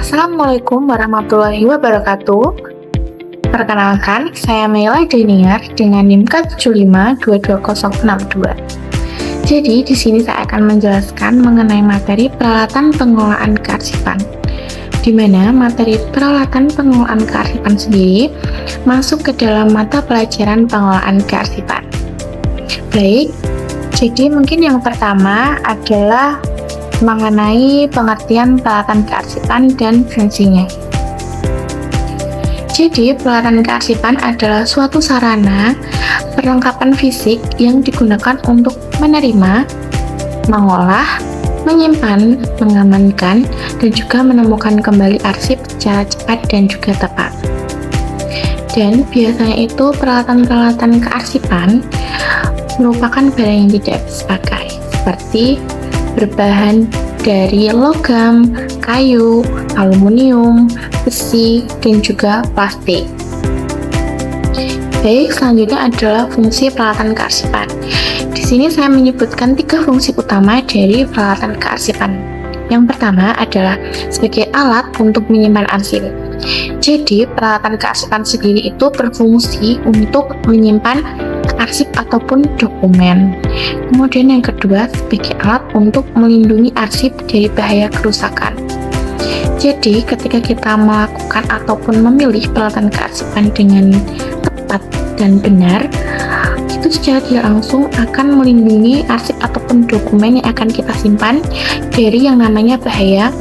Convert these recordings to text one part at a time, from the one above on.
Assalamualaikum warahmatullahi wabarakatuh. Perkenalkan, saya Mela Deniar dengan NIM K75222062. Jadi, di sini saya akan menjelaskan mengenai materi peralatan pengelolaan kearsipan, di mana materi peralatan pengelolaan kearsipan sendiri masuk ke dalam mata pelajaran pengelolaan kearsipan. Baik, jadi mungkin yang pertama adalah mengenai pengertian peralatan kearsipan dan fungsinya. Jadi, peralatan kearsipan adalah suatu sarana perlengkapan fisik yang digunakan untuk menerima, mengolah, menyimpan, mengamankan, dan juga menemukan kembali arsip secara cepat dan juga tepat. Dan biasanya itu peralatan-peralatan kearsipan merupakan barang yang tidak bisa dipakai, seperti berbahan dari logam, kayu, aluminium, besi, dan juga plastik. Baik, selanjutnya adalah fungsi peralatan kearsipan. Di sini saya menyebutkan 3 fungsi utama dari peralatan kearsipan. Yang pertama adalah sebagai alat untuk menyimpan arsip. Jadi, peralatan kearsipan sendiri itu berfungsi untuk menyimpan arsip ataupun dokumen. Kemudian yang kedua sebagai alat untuk melindungi arsip dari bahaya kerusakan. Jadi ketika kita melakukan ataupun memilih peralatan kearsipan dengan tepat dan benar, itu secara tidak langsung akan melindungi arsip ataupun dokumen yang akan kita simpan dari yang namanya bahaya,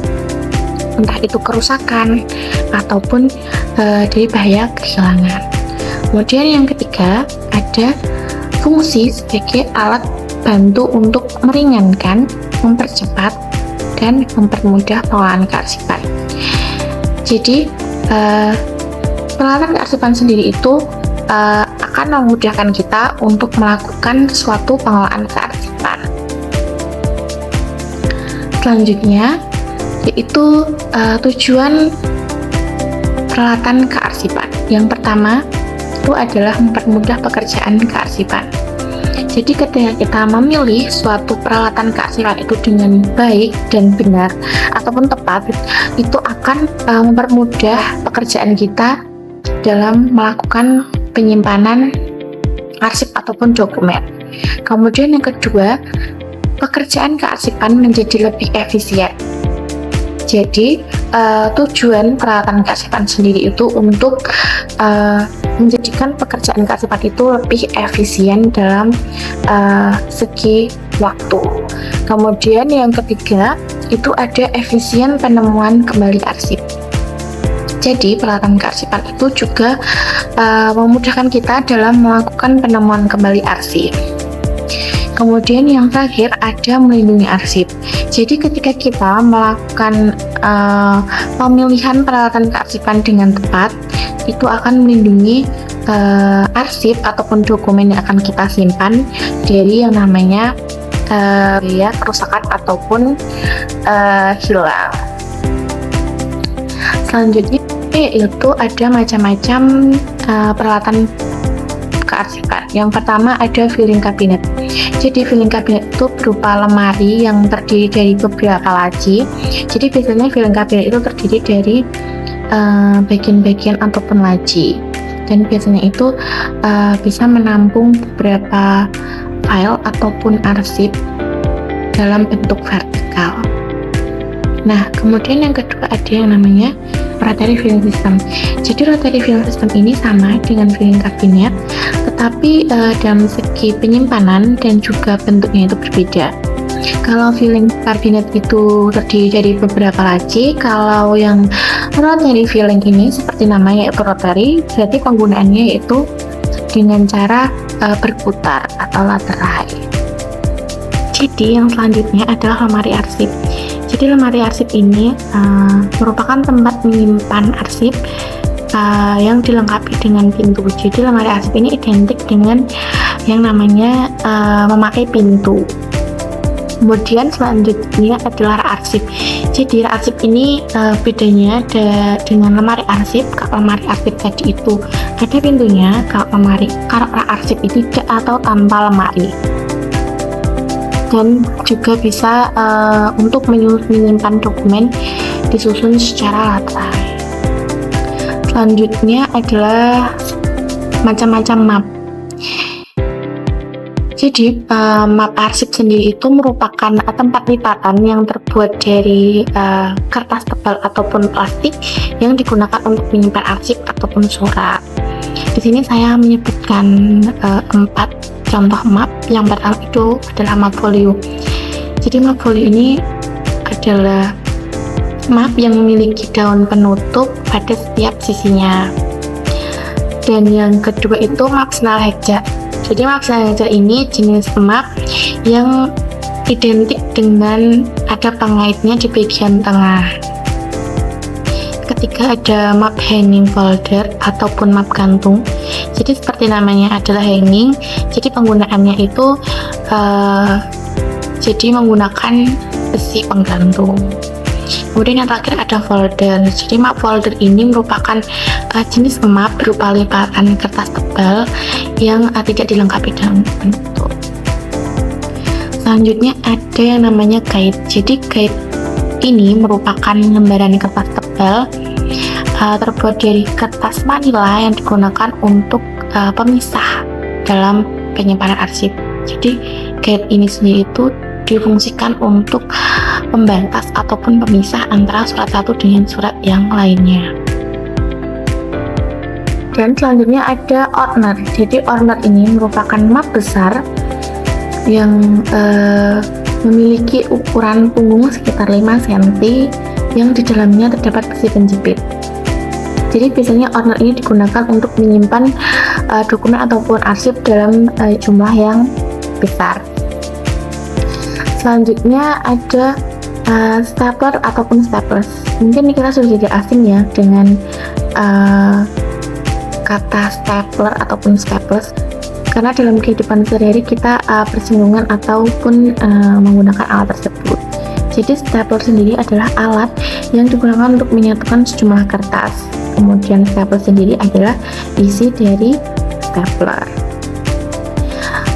entah itu kerusakan ataupun dari bahaya kehilangan. Kemudian yang ketiga ada fungsi sebagai alat bantu untuk meringankan, mempercepat, dan mempermudah pengelolaan kearsipan. Jadi peralatan kearsipan sendiri itu akan memudahkan kita untuk melakukan suatu pengelolaan kearsipan. Selanjutnya yaitu tujuan peralatan kearsipan. Yang pertama itu adalah mempermudah pekerjaan kearsipan. Jadi ketika kita memilih suatu peralatan kearsipan itu dengan baik dan benar ataupun tepat, itu akan mempermudah pekerjaan kita dalam melakukan penyimpanan arsip ataupun dokumen. Kemudian yang kedua, pekerjaan kearsipan menjadi lebih efisien. Jadi tujuan peralatan kearsipan sendiri itu untuk menjadikan pekerjaan kearsipan itu lebih efisien dalam segi waktu. Kemudian yang ketiga itu ada efisien penemuan kembali arsip. Jadi peralatan kearsipan itu juga memudahkan kita dalam melakukan penemuan kembali arsip. Kemudian yang terakhir ada melindungi arsip. Jadi ketika kita melakukan pemilihan peralatan kearsipan dengan tepat, itu akan melindungi arsip ataupun dokumen yang akan kita simpan dari yang namanya kerusakan ataupun hilang. Selanjutnya yaitu ada macam-macam peralatan kearsipan. Yang pertama ada filing cabinet. Jadi filing cabinet itu berupa lemari yang terdiri dari beberapa laci. Jadi biasanya filing cabinet itu terdiri dari bagian-bagian ataupun laci, dan biasanya itu bisa menampung beberapa file ataupun arsip dalam bentuk vertikal. Nah, kemudian yang kedua ada yang namanya rotary filing system. Jadi rotary filing system ini sama dengan filing cabinet, tetapi dalam segi penyimpanan dan juga bentuknya itu berbeda. Kalau filing cabinet itu terdiri dari beberapa laci, kalau yang rotary filing ini seperti namanya yaitu rotary, berarti penggunaannya yaitu dengan cara berputar atau laterai. Jadi yang selanjutnya adalah lemari arsip. Jadi lemari arsip ini merupakan tempat menyimpan arsip yang dilengkapi dengan pintu. Jadi lemari arsip ini identik dengan yang namanya memakai pintu. Kemudian selanjutnya adalah rak arsip. Jadi rak arsip ini bedanya dengan lemari arsip. Kalau lemari arsip tadi itu ada pintunya, kalau rak arsip itu tidak atau tanpa lemari. Dan juga bisa untuk menyimpan dokumen disusun secara lateral. Selanjutnya adalah macam-macam map. Jadi map arsip sendiri itu merupakan tempat lipatan yang terbuat dari kertas tebal ataupun plastik yang digunakan untuk menyimpan arsip ataupun surat. Di sini saya menyebutkan 4 contoh map. Yang pertama itu adalah map folio. Jadi map folio ini adalah map yang memiliki daun penutup pada setiap sisinya. Dan yang kedua itu map Snellhager. Jadi map Snellhager ini jenis map yang identik dengan ada pengaitnya di bagian tengah. Ketika ada map hanging folder ataupun map gantung, jadi seperti namanya adalah hanging, jadi penggunaannya itu jadi menggunakan besi penggantung. Kemudian yang terakhir ada folder. Jadi map folder ini merupakan jenis map berupa lipatan kertas tebal yang tidak dilengkapi dengan penutup. Selanjutnya ada yang namanya guide. Jadi guide ini merupakan lembaran kertas tebal terbuat dari kertas manila yang digunakan untuk pemisah dalam penyimpanan arsip. Jadi guide ini sendiri itu difungsikan untuk pembatas ataupun pemisah antara surat satu dengan surat yang lainnya. Dan selanjutnya ada ordner. Jadi ordner ini merupakan map besar yang memiliki ukuran punggung sekitar 5 cm yang di dalamnya terdapat besi penjepit. Jadi biasanya ordner ini digunakan untuk menyimpan dokumen ataupun arsip dalam jumlah yang besar. Selanjutnya ada stapler ataupun staplers. Mungkin kita sudah tidak asing ya dengan kata stapler ataupun staplers, karena dalam kehidupan sehari-hari kita bersinggungan ataupun menggunakan alat tersebut. Jadi stapler sendiri adalah alat yang digunakan untuk menyatukan sejumlah kertas. Kemudian stapler sendiri adalah isi dari stapler.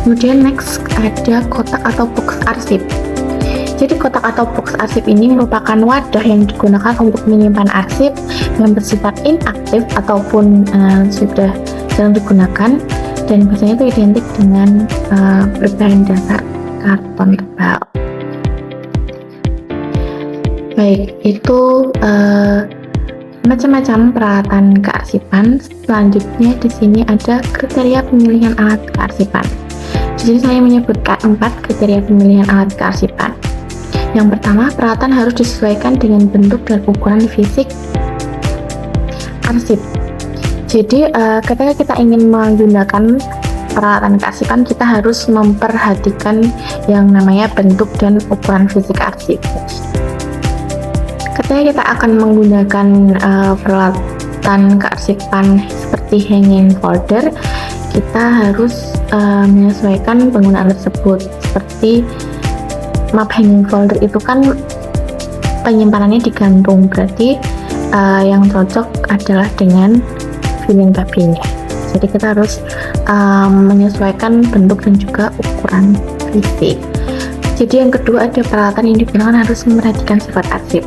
Kemudian next ada kotak atau box arsip. Jadi kotak atau box arsip ini merupakan wadah yang digunakan untuk menyimpan arsip yang bersifat inaktif ataupun sudah jarang digunakan, dan biasanya itu identik dengan berbahan dasar karton tebal. Baik, itu macam-macam peralatan kearsipan. Selanjutnya di sini ada kriteria pemilihan alat kearsipan. Jadi saya menyebutkan 4 kriteria pemilihan alat kearsipan. Yang pertama, peralatan harus disesuaikan dengan bentuk dan ukuran fisik arsip. Jadi ketika kita ingin menggunakan peralatan kearsipan, kita harus memperhatikan yang namanya bentuk dan ukuran fisik arsip. Ketika kita akan menggunakan peralatan kearsipan seperti hanging folder, kita harus menyesuaikan penggunaan tersebut. Seperti map hanging folder itu kan penyimpanannya digantung, berarti yang cocok adalah dengan filing cabinet. Jadi kita harus menyesuaikan bentuk dan juga ukuran fisik. Jadi yang kedua, ada peralatan yang digunakan harus memperhatikan sifat arsip.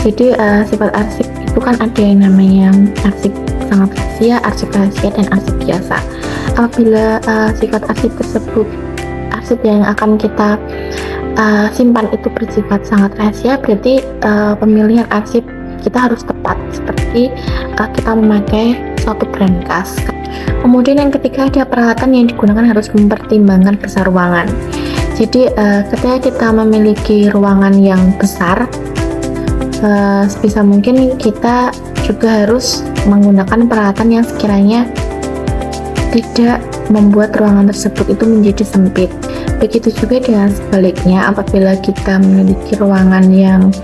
Jadi sifat arsip itu kan ada yang namanya arsip sangat rahasia, arsip rahasia, dan arsip biasa. Apabila sifat arsip tersebut, arsip yang akan kita simpan itu bersifat sangat rahasia, berarti pemilihan arsip kita harus tepat, seperti kita memakai suatu brankas. Kemudian yang ketiga, ada peralatan yang digunakan harus mempertimbangkan besar ruangan. Jadi ketika kita memiliki ruangan yang besar, sebisa mungkin kita juga harus menggunakan peralatan yang sekiranya tidak membuat ruangan tersebut itu menjadi sempit. Begitu juga dengan sebaliknya, apabila kita memiliki ruangan yang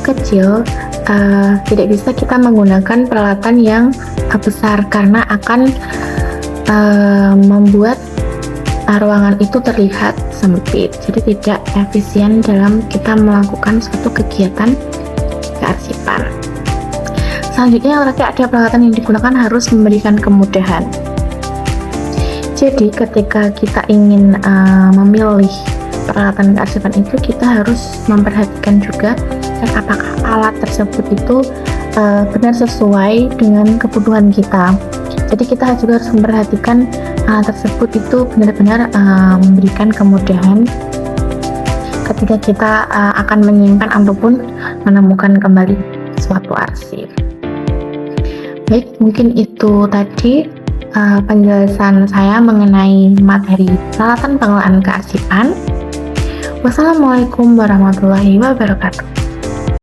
kecil, tidak bisa kita menggunakan peralatan yang besar karena akan membuat ruangan itu terlihat sempit. Jadi tidak efisien dalam kita melakukan suatu kegiatan kearsipan. Selanjutnya, ada peralatan yang digunakan harus memberikan kemudahan. Jadi ketika kita ingin memilih peralatan kearsipan itu, kita harus memperhatikan juga memastikan apakah alat tersebut itu benar sesuai dengan kebutuhan kita. Jadi kita juga harus memperhatikan alat tersebut itu benar-benar memberikan kemudahan ketika kita akan menyimpan ataupun menemukan kembali suatu arsip. Baik, mungkin itu tadi penjelasan saya mengenai materi peralatan pengelolaan kearsipan. Wassalamualaikum warahmatullahi wabarakatuh.